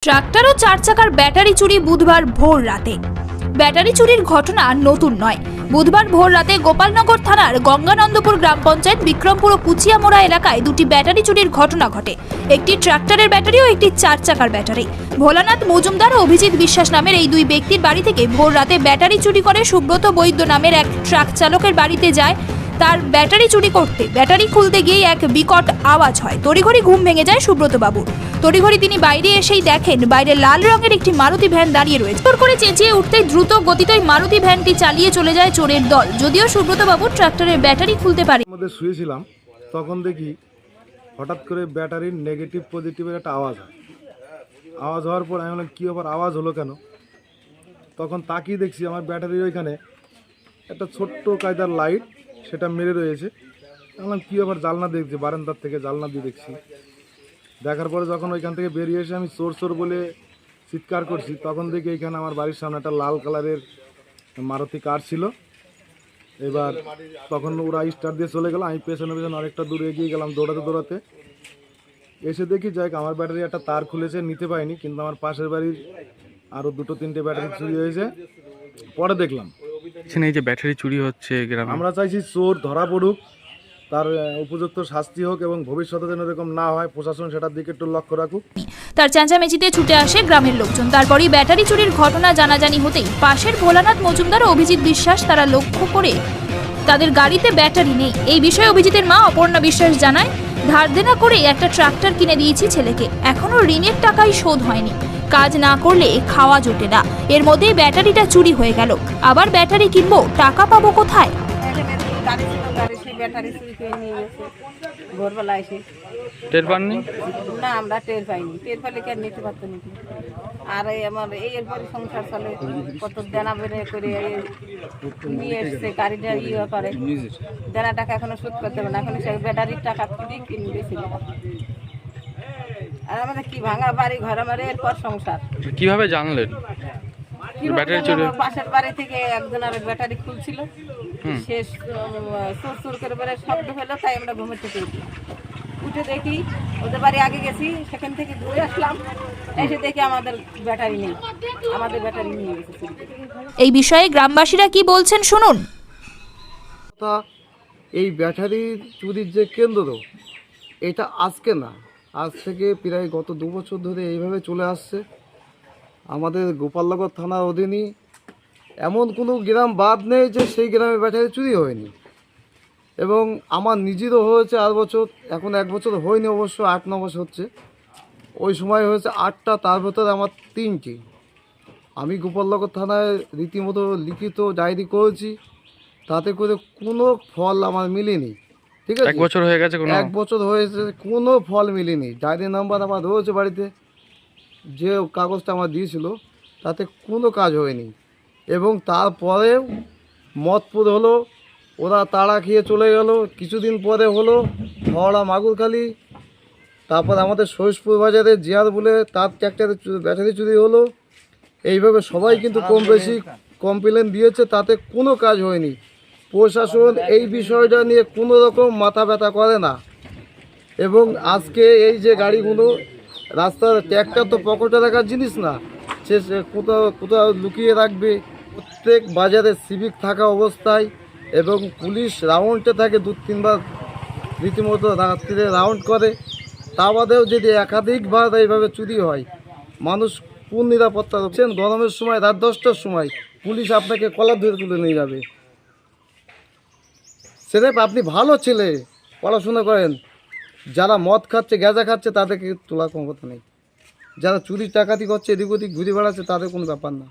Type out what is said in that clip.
Tractor ও চার চাকার battery চুরি বুধবার ভোর রাতে। ব্যাটারি চুরির ঘটনা নতুন নয়। বুধবার ভোর রাতে গোপালনগর থানার গঙ্গানন্দপুর গ্রাম পঞ্চায়েত বিক্রমপুর ও কুচিয়ামোড়া এলাকায় দুটি ব্যাটারি চুরির ঘটনা ঘটে। একটি ট্রাক্টরের ব্যাটারি ও একটি চার চাকার ব্যাটারি। ভোলানাথ মজুমদার ও অভিজিৎ বিশ্বাস নামের এই দুই ব্যক্তির বাড়ি থেকে ভোর রাতে ব্যাটারি চুরি করে সুব্রত বৈদ্য নামের এক ট্রাক চালকের বাড়িতে যায়। তার ব্যাটারি চুরি করতে ব্যাটারি খুলতে গিয়ে এক বিকট আওয়াজ হয়। তড়িঘড়ি ঘুম ভেঙে যায় সুব্রত বাবুর। তড়িঘড়ি তিনি বাইরে এসেই দেখেন বাইরে লাল রঙের একটি মারুতি ভ্যান দাঁড়িয়ে রয়েছে। জোর করে চেঁচিয়ে উঠতেই দ্রুত গতিতে মারুতি ভ্যানটি চালিয়ে চলে যায় চোরের দল। যদিও সুব্রত বাবু ট্রাক্টরের ব্যাটারি খুলতে পারে। মধ্যে শুয়েছিলাম, তখন দেখি হঠাৎ করে ব্যাটারির নেগেটিভ পজিটিভের একটা আওয়াজ হয়। আওয়াজ হওয়ার পর আমি বললাম কী ব্যাপার, আওয়াজ হলো কেন? তখন তাকিয়ে দেখছি আমার ব্যাটারির ওইখানে একটা ছোট্ট কায়দার লাইট সেটা মেরে রয়েছে। বললাম কী ব্যাপার, জানলা দেখছি, বারান্দার থেকে জানলা দিয়ে দেখছি। দেখার পরে যখন ওইখান থেকে বেরিয়ে এসে আমি চোর চোর বলে চিৎকার করছি, তখন দেখি এইখানে আমার বাড়ির সামনে একটা লাল কালারের মারুতি কার ছিল। এবার তখন ওরা স্টার্ট দিয়ে চলে গেল, আমি পেছনে পেছনে অনেকটা দূরে এগিয়ে গেলাম দৌড়াতে দৌড়াতে। এসে দেখি যাই আমার ব্যাটারি একটা তার খুলেছে, নিতে পারিনি, কিন্তু আমার পাশের বাড়ির আরও দুটো তিনটে ব্যাটারি চুরি হয়েছে। পরে দেখলাম এই যে ব্যাটারি চুরি হচ্ছে গ্রামে, আমরা চাইছি চোর ধরা পড়ুক, তার উপযুক্ত শাস্তি হোক এবং ভবিষ্যতে যেন এরকম না হয়, প্রশাসন সেটার দিকে একটু লক্ষ্য রাখুক। তার চেঁচামেচিতে ছুটে আসে গ্রামের লোকজন। তারপরই ব্যাটারি চুরির ঘটনা জানাজানি হতেই পাশের ভোলানাথ মজুমদার ও অভিজিৎ বিশ্বাস তারা লক্ষ্য করে তাদের গাড়িতে ব্যাটারি নেই। এই বিষয়ে অভিজিতের মা অপর্ণা বিশ্বাস জানায়, ধার দেনা করে একটা ট্রাক্টর কিনে দিয়েছি ছেলেকে, এখনো ঋণের টাকাই শোধ হয়নি। কাজ না করলে খাওয়া জোটে না। এর মধ্যেই ব্যাটারিটা চুরি হয়ে গেল। আবার ব্যাটারি কিনবো, টাকা পাবো কোথায়? ব্যাটারি চুরি করে নিয়ে গেছে ভোরবেলা এসে। টের পাননি? না, আমরা টের পাইনি। টের পাইলে কি আর নিতে পারতো নাকি? আর এই আমার এরপরে সংসার চলে, কত দেনা বেড়ে করে নিয়ে এসছে গাড়িটা করে, দেনা টাকা এখনো শোধ করতে হবে না। এখন সে ব্যাটারির টাকা তুলি কিনে দিয়েছিল। আর আমাদের কি ভাঙা বাড়ি ঘর, আমার এরপর সংসার। কিভাবে জানলেন ব্যাটারি চুরি? পাশের বাড়ি থেকে একজন আর ব্যাটারি খুলছিল, শেষ চোর চোর করে বেড়ে শব্দ হলো, তাই আমরা ঘুমের থেকে উঠে দেখি ওদের বাড়ি আগে গেছি, সেখান থেকে ঘুরে আসলাম, এসে দেখি আমাদের ব্যাটারি নেই, আমাদের ব্যাটারি নিয়ে গেছে। এই বিষয়ে গ্রামবাসীরা কি বলছেন শুনুন। এই ব্যাটারি চুরির যে কেন্দ্র, এটা আজকে না, আজ থেকে প্রায় গত 2 বছর ধরে এইভাবে চলে আসছে। আমাদের গোপালনগর থানার অধীনে এমন কোনো গ্রাম বাদ নেই যে সেই গ্রামে ব্যাটারি চুরি হয়নি। এবং আমার নিজেরও হয়েছে 8 বছর, এখন 1 বছর হয়নি অবশ্য, 8-9 বছর হচ্ছে। ওই সময় হয়েছে 8টা, তার ভেতরে আমার 3টি। আমি গোপালনগর থানায় রীতিমতো লিখিত ডায়েরি করেছি, তাতে করে কোনো ফল আমার মিলেনি। ঠিক আছে, 1 বছর হয়ে গেছে, 1 বছর হয়েছে, কোনো ফল মিলেনি। ডায়েরি নাম্বার আমার রয়েছে বাড়িতে, যে কাগজটা আমার দিয়েছিল তাতে কোনো কাজ হয়নি। এবং তারপরেও মদপুর হলো, ওরা তাড়া খেয়ে চলে গেল। কিছুদিন পরে হলো হাওড়া মাগুরখালি, তারপর আমাদের সৈশপুর বাজারে জিয়ার বলে তার ট্র্যাক্টরে ব্যাটারি চুরি হলো। এইভাবে সবাই কিন্তু কম বেশি কমপ্লেন দিয়েছে, তাতে কোনো কাজ হয়নি। প্রশাসন এই বিষয়টা নিয়ে কোনো রকম মাথা ব্যথা করে না। এবং আজকে এই যে গাড়িগুলো রাস্তার, ট্র্যাক্টর তো পকেটে রাখার জিনিস না, সে কোথাও কোথাও লুকিয়ে রাখবে। প্রত্যেক বাজারে সিভিক থাকা অবস্থায় এবং পুলিশ রাউন্ডে থাকে, 2-3 বার রীতিমতো রাত্রিরে রাউন্ড করে। তা বাদেও যদি একাধিকবার এইভাবে চুরি হয়, মানুষ কোন নিরাপত্তা রাখছেন? গরমের সময় রাত 10টার সময় পুলিশ আপনাকে কলার ধরে তুলে নিয়ে যাবে। সেটা আপনি ভালো ছেলে, পড়াশোনা করেন, যারা মদ খাচ্ছে, গাঁজা খাচ্ছে, তাদেরকে তোলার কোনো কথা নেই। যারা চুরি টাকাতি করছে, এদিক ওদিক ঘুরে বেড়াচ্ছে, তাদের কোনো ব্যাপার না।